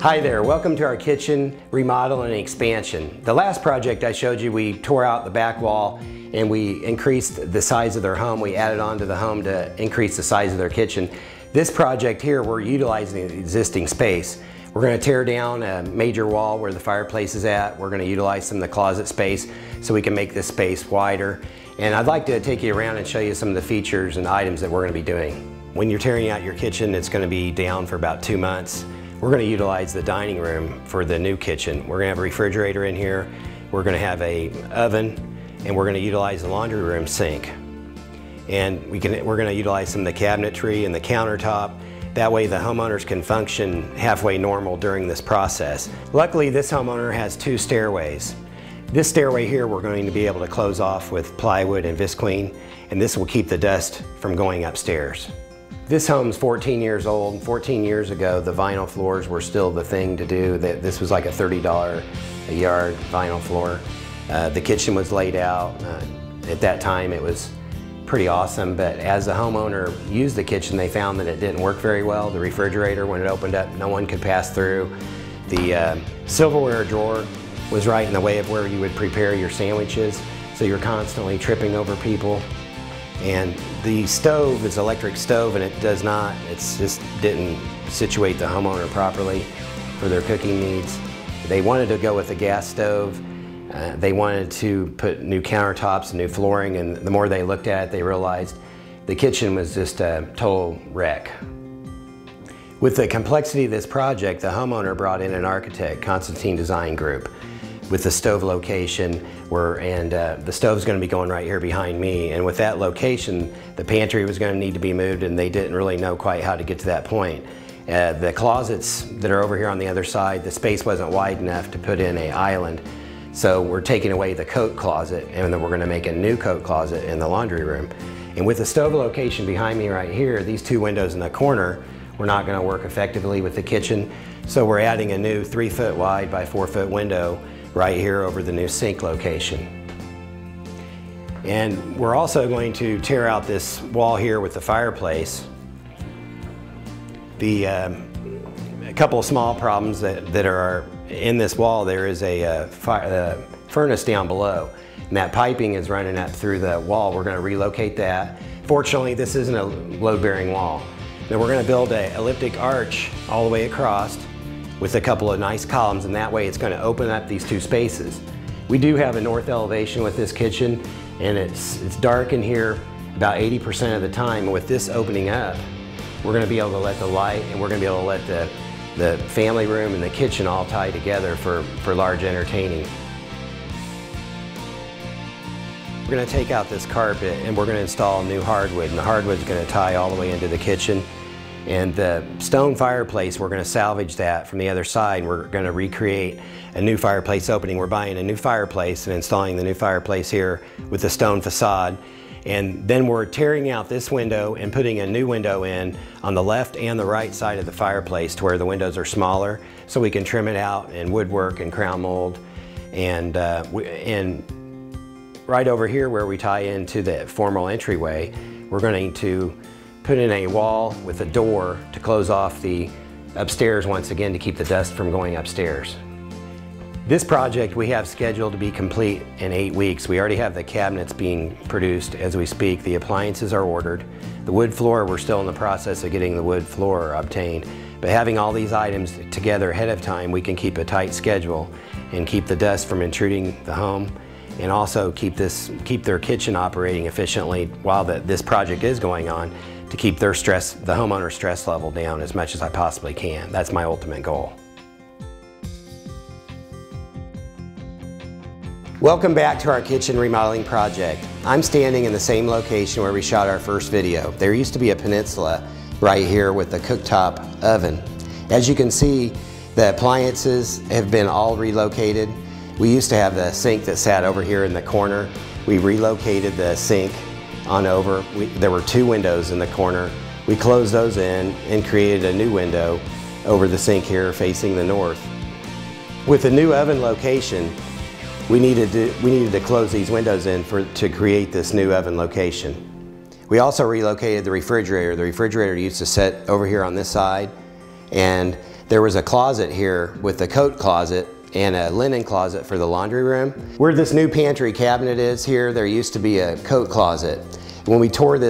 Hi there, welcome to our kitchen remodel and expansion. The last project I showed you, we tore out the back wall and we increased the size of their home. We added on to the home to increase the size of their kitchen. This project here, we're utilizing the existing space. We're going to tear down a major wall where the fireplace is at. We're going to utilize some of the closet space so we can make this space wider. And I'd like to take you around and show you some of the features and items that we're going to be doing. When you're tearing out your kitchen, it's going to be down for about 2 months. We're going to utilize the dining room for the new kitchen. We're going to have a refrigerator in here. We're going to have an oven, and we're going to utilize the laundry room sink. And we're going to utilize some of the cabinetry and the countertop. That way the homeowners can function halfway normal during this process. Luckily, this homeowner has 2 stairways. This stairway here we're going to be able to close off with plywood and visqueen, and this will keep the dust from going upstairs. This home's 14 years old. 14 years ago, the vinyl floors were still the thing to do. This was like a $30 a yard vinyl floor. The kitchen was laid out. At that time, it was pretty awesome, but as the homeowner used the kitchen, they found that it didn't work very well. The refrigerator, when it opened up, no one could pass through. The silverware drawer was right in the way of where you would prepare your sandwiches, so you're constantly tripping over people. And the stove is electric stove, and it just didn't situate the homeowner properly for their cooking needs. They wanted to go with a gas stove. They wanted to put new countertops and new flooring, and the more they looked at it, they realized the kitchen was just a total wreck. With the complexity of this project, the homeowner brought in an architect, Constantine Design Group, with the stove location the stove's going to be going right here behind me, and with that location the pantry was going to need to be moved, and they didn't really know quite how to get to that point. The closets that are over here on the other side, the space wasn't wide enough to put in an island, so we're taking away the coat closet, and then we're going to make a new coat closet in the laundry room. And with the stove location behind me right here, these 2 windows in the corner were not going to work effectively with the kitchen, so we're adding a new 3-foot wide by 4-foot window right here over the new sink location. And we're also going to tear out this wall here with the fireplace. A couple of small problems that are in this wall, there is a furnace down below, and that piping is running up through the wall. We're going to relocate that. Fortunately, this isn't a load-bearing wall. Then we're going to build an elliptic arch all the way across with a couple of nice columns, and that way it's going to open up these 2 spaces. We do have a north elevation with this kitchen, and it's dark in here about 80% of the time. And with this opening up, we're going to be able to let the light, and we're going to be able to let the family room and the kitchen all tie together for large entertaining. We're going to take out this carpet and we're going to install new hardwood, and the hardwood is going to tie all the way into the kitchen. And the stone fireplace, we're going to salvage that from the other side. We're going to recreate a new fireplace opening. We're buying a new fireplace and installing the new fireplace here with the stone facade. And then we're tearing out this window and putting a new window in on the left and the right side of the fireplace to where the windows are smaller, so we can trim it out and woodwork and crown mold. And right over here where we tie into the formal entryway, we're going to put in a wall with a door to close off the upstairs once again to keep the dust from going upstairs. This project we have scheduled to be complete in 8 weeks. We already have the cabinets being produced as we speak. The appliances are ordered. The wood floor, we're still in the process of getting the wood floor obtained. But having all these items together ahead of time, we can keep a tight schedule and keep the dust from intruding the home, and also keep their kitchen operating efficiently while this project is going on, to keep the homeowner's stress level down as much as I possibly can. That's my ultimate goal. Welcome back to our kitchen remodeling project. I'm standing in the same location where we shot our first video. There used to be a peninsula right here with a cooktop oven. As you can see, the appliances have been all relocated. We used to have the sink that sat over here in the corner. We relocated the sink on over. There were 2 windows in the corner. We closed those in and created a new window over the sink here facing the north. With the new oven location, we needed to close these windows in to create this new oven location. We also relocated the refrigerator. The refrigerator used to sit over here on this side, and there was a closet here with a coat closet and a linen closet for the laundry room. Where this new pantry cabinet is here, there used to be a coat closet. When we started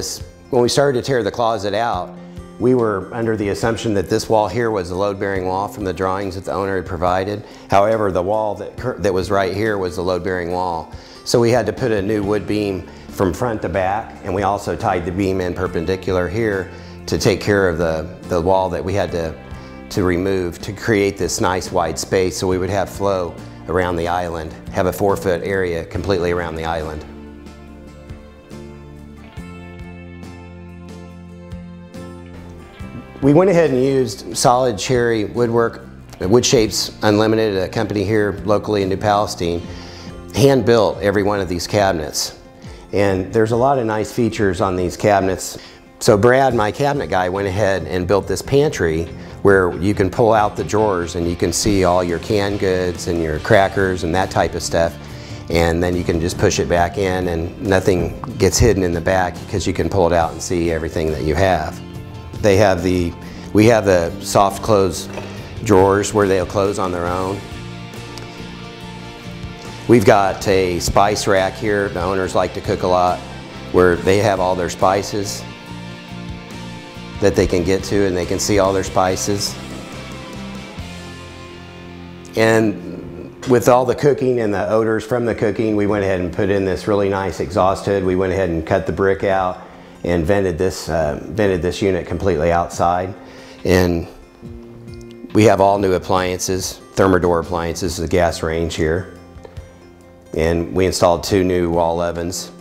to tear the closet out, we were under the assumption that this wall here was the load-bearing wall from the drawings that the owner had provided. However, the wall that was right here was the load-bearing wall. So we had to put a new wood beam from front to back, and we also tied the beam in perpendicular here to take care of the wall that we had to remove to create this nice wide space so we would have flow around the island, have a 4-foot area completely around the island. We went ahead and used solid cherry woodwork, Wood Shapes Unlimited, a company here locally in New Palestine, hand built every one of these cabinets. And there's a lot of nice features on these cabinets. So Brad, my cabinet guy, went ahead and built this pantry where you can pull out the drawers and you can see all your canned goods and your crackers and that type of stuff. And then you can just push it back in and nothing gets hidden in the back because you can pull it out and see everything that you have. We have the soft close drawers where they'll close on their own. We've got a spice rack here. The owners like to cook a lot, where they have all their spices that they can get to and they can see all their spices. And with all the cooking and the odors from the cooking, we went ahead and put in this really nice exhaust hood. We went ahead and cut the brick out and vented this unit completely outside. And we have all new appliances, Thermador appliances, the gas range here. And we installed 2 new wall ovens.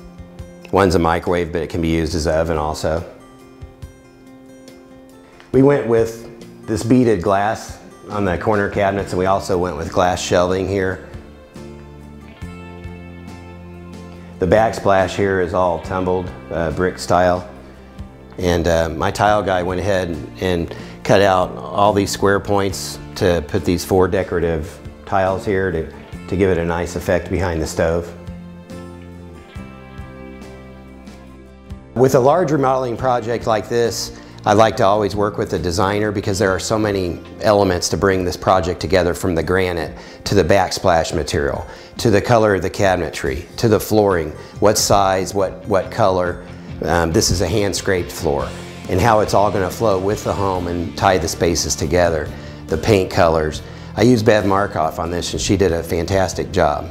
One's a microwave, but it can be used as an oven also. We went with this beaded glass on the corner cabinets, and we also went with glass shelving here. The backsplash here is all tumbled brick style. And my tile guy went ahead and cut out all these square points to put these 4 decorative tiles here to give it a nice effect behind the stove. With a large remodeling project like this, I like to always work with a designer because there are so many elements to bring this project together, from the granite to the backsplash material, to the color of the cabinetry, to the flooring, what size, what color. This is a hand-scraped floor, and how it's all going to flow with the home and tie the spaces together. The paint colors. I used Bev Markoff on this and she did a fantastic job.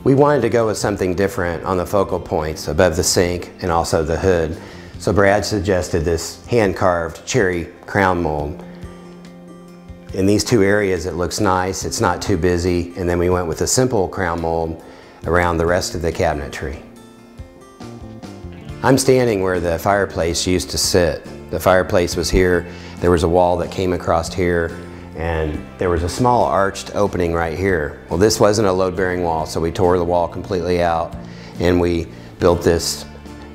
We wanted to go with something different on the focal points above the sink and also the hood. So Brad suggested this hand-carved cherry crown mold. In these 2 areas it looks nice, it's not too busy, and then we went with a simple crown mold around the rest of the cabinetry. I'm standing where the fireplace used to sit. The fireplace was here, there was a wall that came across here, and there was a small arched opening right here. Well, this wasn't a load-bearing wall, so we tore the wall completely out and we built this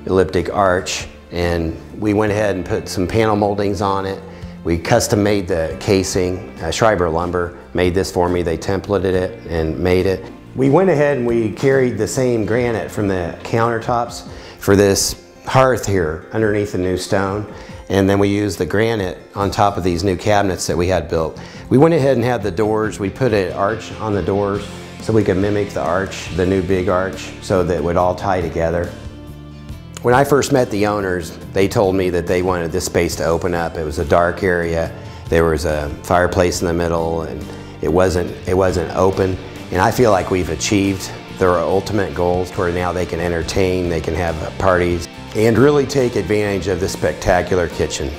elliptic arch, and we went ahead and put some panel moldings on it. We custom made the casing. Schreiber Lumber made this for me. They templated it and made it. We went ahead and we carried the same granite from the countertops for this hearth here underneath the new stone. And then we used the granite on top of these new cabinets that we had built. We went ahead and had the doors. We put an arch on the doors so we could mimic the arch, the new big arch, so that it would all tie together. When I first met the owners, they told me that they wanted this space to open up. It was a dark area. There was a fireplace in the middle, and it wasn't open. And I feel like we've achieved their ultimate goals, where now they can entertain, they can have parties, and really take advantage of this spectacular kitchen.